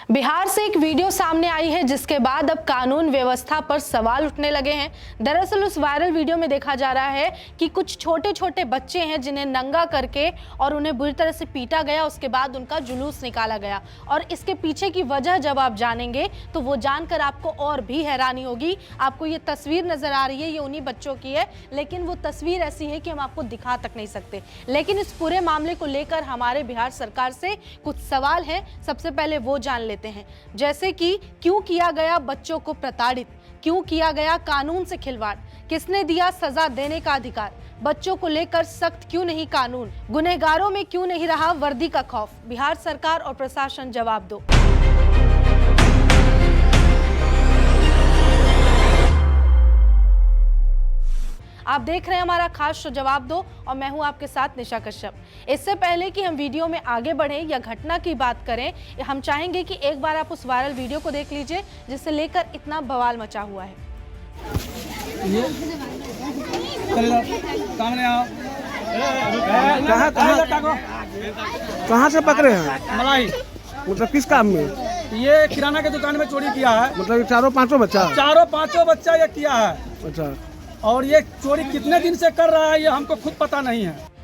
बिहार से एक वीडियो सामने आई है जिसके बाद अब कानून व्यवस्था पर सवाल उठने लगे हैं। दरअसल उस वायरल वीडियो में देखा जा रहा है कि कुछ छोटे छोटे बच्चे हैं जिन्हें नंगा करके और उन्हें बुरी तरह से पीटा गया, उसके बाद उनका जुलूस निकाला गया। और इसके पीछे की वजह जब आप जानेंगे तो वो जानकर आपको और भी हैरानी होगी। आपको ये तस्वीर नजर आ रही है, ये उन्हीं बच्चों की है, लेकिन वो तस्वीर ऐसी है कि हम आपको दिखा तक नहीं सकते। लेकिन इस पूरे मामले को लेकर हमारे बिहार सरकार से कुछ सवाल हैं। सबसे पहले वो जान लेते हैं, जैसे कि क्यों किया गया बच्चों को प्रताड़ित, क्यों किया गया कानून से खिलवाड़, किसने दिया सजा देने का अधिकार, बच्चों को लेकर सख्त क्यों नहीं कानून, गुनहगारों में क्यों नहीं रहा वर्दी का खौफ। बिहार सरकार और प्रशासन जवाब दो। आप देख रहे हैं हमारा खास शो जवाब दो और मैं हूं आपके साथ निशा कश्यप। इससे पहले कि हम वीडियो में आगे बढ़ें या घटना की बात करें, हम चाहेंगे कि एक बार आप उस वायरल वीडियो को देख लीजिए जिसे लेकर इतना बवाल मचा हुआ है। कहाँ से पकड़े हैं? मलाई। मतलब किस काम में? ये किराना के दुकान में चोरी किया है। मतलब चारों पांचों बच्चा ये किया है। अच्छा, और ये चोरी कितने दिन से कर रहा है ये हमको खुद पता नहीं है।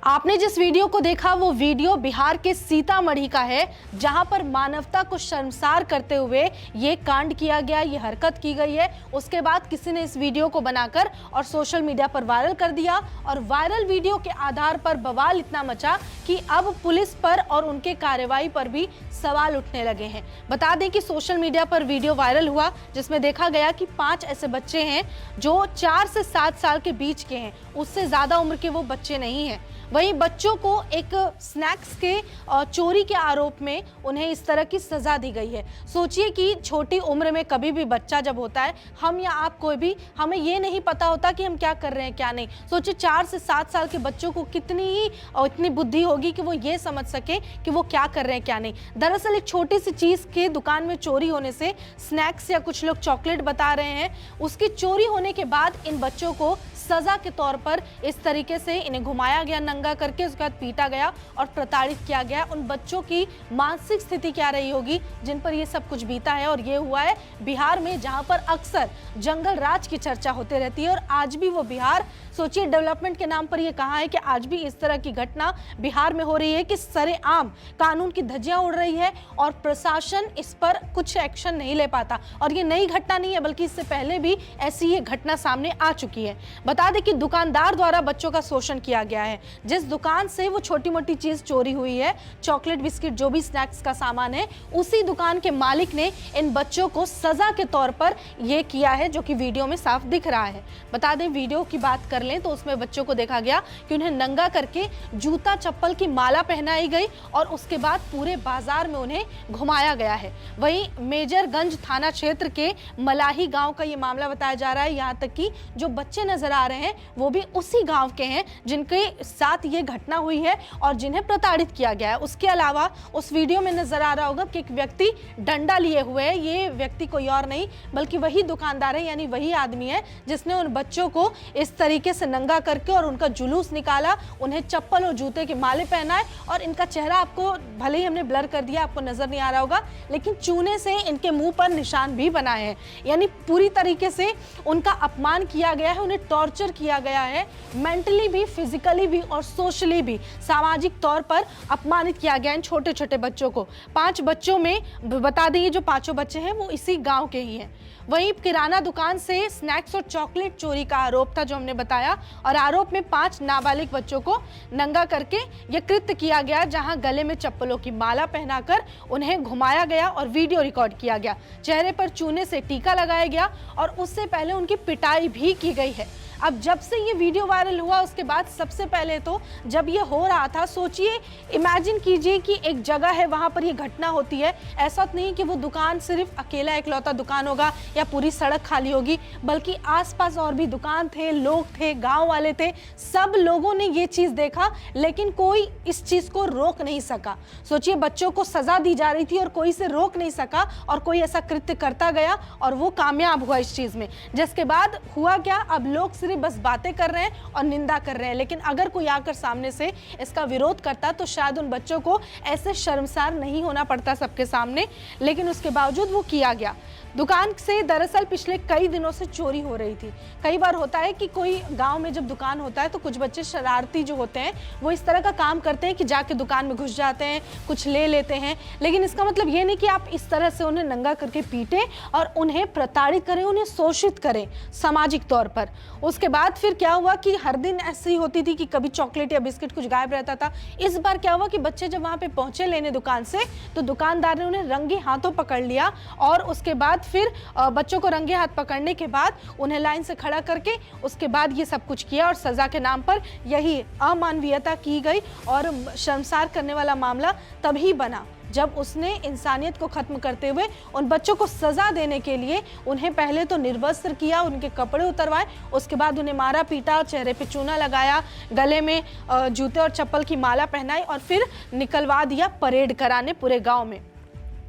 आपने जिस वीडियो को देखा वो वीडियो बिहार के सीतामढ़ी का है, जहां पर मानवता को शर्मसार करते हुए ये कांड किया गया, ये हरकत की गई है। उसके बाद किसी ने इस वीडियो को बनाकर और सोशल मीडिया पर वायरल कर दिया और वायरल वीडियो के आधार पर बवाल इतना मचा कि अब पुलिस पर और उनके कार्रवाई पर भी सवाल उठने लगे हैं। बता दें कि सोशल मीडिया पर वीडियो वायरल हुआ जिसमें देखा गया कि 5 ऐसे बच्चे हैं जो 4 से 7 साल के बीच के हैं, उससे ज्यादा उम्र के वो बच्चे नहीं हैं। वहीं बच्चों को एक स्नैक्स के चोरी के आरोप में उन्हें इस तरह की सजा दी गई है। सोचिए कि छोटी उम्र में कभी भी बच्चा जब होता है, हम या आप कोई भी, हमें ये नहीं पता होता कि हम क्या कर रहे हैं क्या नहीं। सोचिए 4 से 7 साल के बच्चों को इतनी बुद्धि होगी कि वो ये समझ सके कि वो क्या कर रहे हैं क्या नहीं। दरअसल एक छोटी सी चीज के दुकान में चोरी होने से, स्नैक्स या कुछ लोग चॉकलेट बता रहे हैं, उसकी चोरी होने के बाद इन बच्चों को सजा के तौर पर इस तरीके से इन्हें घुमाया गया नंगा करके, उसके बाद पीटा गया और प्रताड़ित किया गया। उन बच्चों की मानसिक स्थिति क्या रही होगी जिन पर ये सब कुछ बीता है। और ये हुआ है बिहार में, जहां पर अक्सर जंगल राज की चर्चा होती रहती है। और आज भी वो बिहार, सोचिए डेवलपमेंट के नाम पर ये कहा है कि आज भी इस तरह की घटना बिहार में हो रही है कि सरेआम कानून की धज्जियां उड़ रही है और प्रशासन इस पर कुछ एक्शन नहीं ले पाता। और ये नई घटना नहीं है, बल्कि इससे पहले भी ऐसी ये घटना सामने आ चुकी है। बता दें कि दुकानदार द्वारा बच्चों का शोषण किया गया है। जिस दुकान से वो छोटी मोटी चीज चोरी हुई है, चॉकलेट बिस्किट जो भी स्नैक्स का सामान है, उसी दुकान के मालिक ने इन बच्चों को सजा के तौर पर ये किया है, जो कि वीडियो में साफ दिख रहा है। बता दें वीडियो की बात कर लें तो उसमें बच्चों को देखा गया कि उन्हें नंगा करके जूता चप्पल की माला पहनाई गई और उसके बाद पूरे बाजार में उन्हें घुमाया गया है। वहीं मेजरगंज थाना क्षेत्र के मलाही गांव का ये मामला बताया जा रहा है। यहाँ तक कि जो बच्चे नजर आ रहे हैं वो भी उसी गांव के हैं जिनके साथ ये घटना हुई है और जिन्हें प्रताड़ित किया गया है। उसके अलावा उस वीडियो में नजर आ रहा होगा कि एक व्यक्ति डंडा लिए हुए है। ये व्यक्ति कोई और नहीं बल्कि वही दुकानदार है, यानी वही आदमी है जिसने उन बच्चों को इस तरीके से नंगा करके और उनका जुलूस निकाला, उन्हें चप्पल और जूते के माले पहनाए। और इनका चेहरा आपको भले ही हमने ब्लर कर दिया, आपको नजर नहीं आ रहा होगा, लेकिन चूने से इनके मुंह पर निशान भी बनाए हैं। यानी पूरी तरीके से उनका अपमान किया गया है, उन्हें टॉर्चर किया गया है, मेंटली भी, फिजिकली भी और सोशली भी, सामाजिक तौर पर अपमानित किया गया इन छोटे छोटे बच्चों को। 5 बच्चों में बता दें ये जो 5 बच्चे हैं वो इसी गांव के ही हैं। वहीं किराना दुकान से स्नैक्स और चॉकलेट चोरी का आरोप था जो हमने बताया, और आरोप में 5 नाबालिग बच्चों को नंगा करके यह कृत्य किया गया, जहां गले में चप्पलों की माला पहनाकर उन्हें घुमाया गया और वीडियो रिकॉर्ड किया गया। चेहरे पर चूने से टीका लगाया गया और उससे पहले उनकी पिटाई भी की गई है। अब जब से ये वीडियो वायरल हुआ उसके बाद सबसे पहले तो जब ये हो रहा था, सोचिए, इमेजिन कीजिए कि एक जगह है वहां पर ये घटना होती है। ऐसा नहीं कि वो दुकान सिर्फ अकेला इकलौता दुकान होगा या पूरी सड़क खाली होगी, बल्कि आसपास और भी दुकान थे, लोग थे, गांव वाले थे, सब लोगों ने ये चीज देखा, लेकिन कोई इस चीज को रोक नहीं सका। सोचिए बच्चों को सजा दी जा रही थी और कोई इसे रोक नहीं सका और कोई ऐसा कृत्य करता गया और वो कामयाब हुआ इस चीज में। जिसके बाद हुआ क्या, अब लोग सिर्फ बस बातें कर रहे हैं और निंदा कर रहे हैं, लेकिन अगर कोई आकर सामने से इसका विरोध करता तो शायद उन बच्चों को ऐसे शर्मसार नहीं होना पड़ता सबके सामने, लेकिन उसके बावजूद वो किया गया। दुकान से दरअसल पिछले कई दिनों से चोरी हो रही थी। कई बार होता है कि कोई गांव में जब दुकान होता है तो कुछ बच्चे शरारती जो होते हैं वो इस तरह का काम करते हैं कि जाके दुकान में घुस जाते हैं, कुछ ले लेते हैं, लेकिन इसका मतलब ये नहीं कि आप इस तरह से उन्हें नंगा करके पीटें और उन्हें प्रताड़ित करें, उन्हें शोषित करें सामाजिक तौर पर। उसके बाद फिर क्या हुआ कि हर दिन ऐसी होती थी कि कभी चॉकलेट या बिस्किट कुछ गायब रहता था। इस बार क्या हुआ कि बच्चे जब वहां पे पहुंचे लेने दुकान से तो दुकानदार ने उन्हें रंगे हाथों पकड़ लिया और उसके बाद फिर बच्चों को रंगे हाथ पकड़ने के बाद उन्हें लाइन से खड़ा करके उसके बाद ये सब कुछ किया और सजा के नाम पर यही अमानवीयता की गई। और शर्मसार करने वाला मामला तभी बना जब उसने इंसानियत को खत्म करते हुए उन बच्चों को सजा देने के लिए उन्हें पहले तो निर्वस्त्र किया, उनके कपड़े उतरवाए, उसके बाद उन्हें मारा पीटा, चेहरे पे चूना लगाया, गले में जूते और चप्पल की माला पहनाई और फिर निकलवा दिया परेड कराने पूरे गांव में।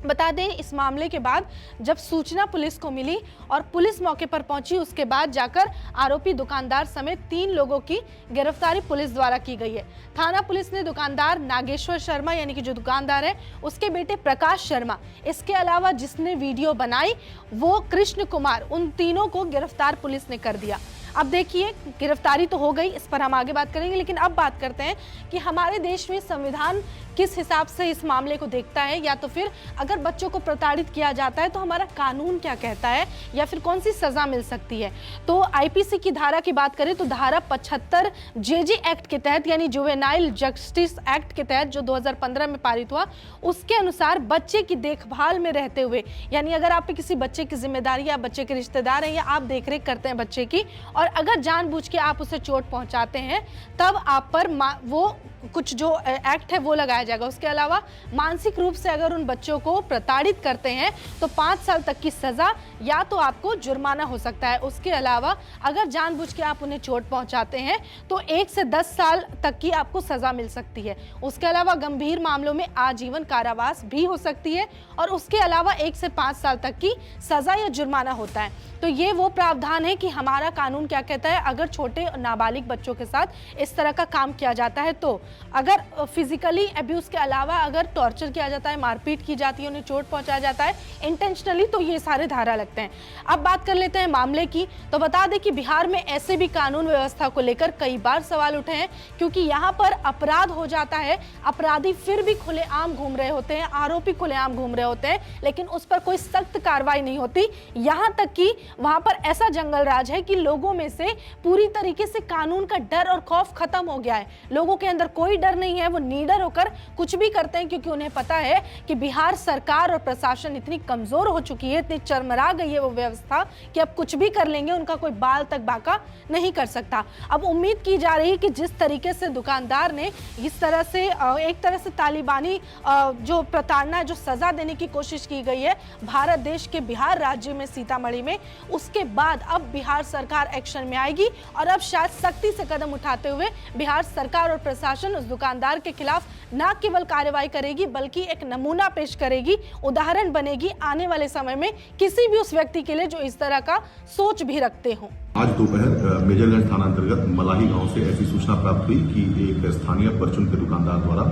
बता दें इस मामले के बाद जब सूचना पुलिस को मिली और पुलिस मौके पर पहुंची, उसके बाद जाकर आरोपी दुकानदार समेत 3 लोगों की गिरफ्तारी पुलिस द्वारा की गई है। थाना पुलिस ने दुकानदार नागेश्वर शर्मा यानी कि जो दुकानदार है उसके बेटे प्रकाश शर्मा, इसके अलावा जिसने वीडियो बनाई वो कृष्ण कुमार, उन तीनों को गिरफ्तार पुलिस ने कर दिया। अब देखिए गिरफ्तारी तो हो गई, इस पर हम आगे बात करेंगे, लेकिन अब बात करते हैं कि हमारे देश में संविधान किस हिसाब से इस मामले को देखता है, या तो फिर अगर बच्चों को प्रताड़ित किया जाता है तो हमारा कानून क्या कहता है या फिर कौन सी सजा मिल सकती है। तो आईपीसी की धारा की बात करें तो धारा 75 जेजे एक्ट के तहत यानी जुवेनाइल जस्टिस एक्ट के तहत जो 2015 में पारित हुआ, उसके अनुसार बच्चे की देखभाल में रहते हुए, यानी अगर आप पे किसी बच्चे की जिम्मेदारी या बच्चे के रिश्तेदार हैं या आप देखरेख करते हैं बच्चे की और अगर जानबूझ के आप उसे चोट पहुंचाते हैं तब आप पर वो कुछ जो एक्ट है वो लगाया जाएगा। उसके अलावा मानसिक रूप से अगर उन बच्चों को प्रताड़ित करते हैं तो 5 साल तक की सजा या तो आपको जुर्माना हो सकता है। उसके अलावा अगर जानबूझ के आप उन्हें चोट पहुंचाते हैं तो 1 से 10 साल तक की आपको सजा मिल सकती है। उसके अलावा गंभीर मामलों में आजीवन कारावास भी हो सकती है और उसके अलावा 1 से 5 साल तक की सजा या जुर्माना होता है। तो ये वो प्रावधान है कि हमारा कानून क्या कहता है, अगर छोटे नाबालिग बच्चों के साथ इस तरह का काम किया जाता है तो अगर फिजिकली अब्यूज के अलावा अगर टॉर्चर किया जाता है, मारपीट की जाती है, उन्हें चोट पहुंचाया जाता है इंटेंशनली, तो ये सारे धारा लगते हैं। अब बात कर लेते हैं मामले की। तो बता दें कि बिहार में ऐसे भी कानून व्यवस्था को लेकर कई बार सवाल उठे हैं क्योंकि यहाँ पर अपराध हो जाता है, अपराधी फिर भी खुलेआम घूम रहे होते हैं, आरोपी खुलेआम घूम रहे होते हैं, लेकिन उस पर कोई सख्त कार्रवाई नहीं होती। यहाँ तक कि वहां पर ऐसा जंगल राज है कि लोगों में से पूरी तरीके से कानून का डर और खौफ खत्म हो गया है। लोगों के अंदर कोई डर नहीं है, वो निडर होकर कुछ भी करते हैं क्योंकि उन्हें पता है कि बिहार सरकार और प्रशासन इतनी कमजोर हो चुकी है, इतनी चरमरा गई है वो व्यवस्था कि अब कुछ भी कर लेंगे, उनका कोई बाल तक बाका नहीं कर सकता। अब उम्मीद की जा रही है कि जिस तरीके से दुकानदार ने इस तरह से एक तरह से तालिबानी जो प्रताड़ना, जो सजा देने की कोशिश की गई है भारत देश के बिहार राज्य में सीतामढ़ी में, उसके बाद अब बिहार सरकार एक्शन में आएगी और अब शायद सख्ती से कदम उठाते हुए बिहार सरकार और प्रशासन उस दुकानदार के खिलाफ न केवल कार्रवाई करेगी बल्कि एक नमूना पेश करेगी, उदाहरण बनेगी आने वाले समय में किसी भी उस व्यक्ति के लिए जो इस तरह का सोच भी रखते हों। आज दोपहर मेजरगंज थाना अंतर्गत मलाही गांव से ऐसी सूचना प्राप्त हुई कि एक स्थानीय परचून के दुकानदार द्वारा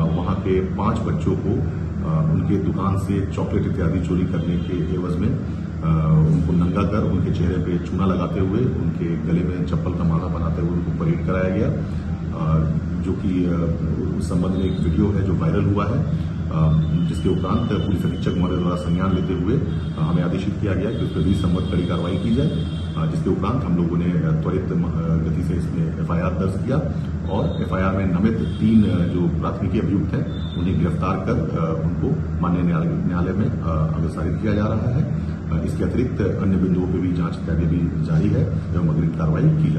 वहां के 5 बच्चों को उनके दुकान से चॉकलेट इत्यादि चोरी करने के एवज में उनको नंगा कर उनके चेहरे पे चूना लगाते हुए उनके गले में चप्पल का माला बनाते हुए उनको परेड कराया गया, जो कि उस संबंध में एक वीडियो है जो वायरल हुआ है, जिसके उपरांत पुलिस अधीक्षक महोदय द्वारा संज्ञान लेते हुए हमें आदेशित किया गया कि उस पर भी संबद्ध कड़ी कार्रवाई की जाए, जिसके उपरांत हम लोगों ने त्वरित गति से इसमें FIR दर्ज किया और FIR में नामित 3 जो प्राथमिकी अभियुक्त हैं उन्हें गिरफ्तार कर उनको माननीय न्यायालय में अग्रसारित किया जा रहा है। इसके अतिरिक्त अन्य बिंदुओं पर भी जांच इत्यादि भी जारी है एवं अग्रिम कार्रवाई की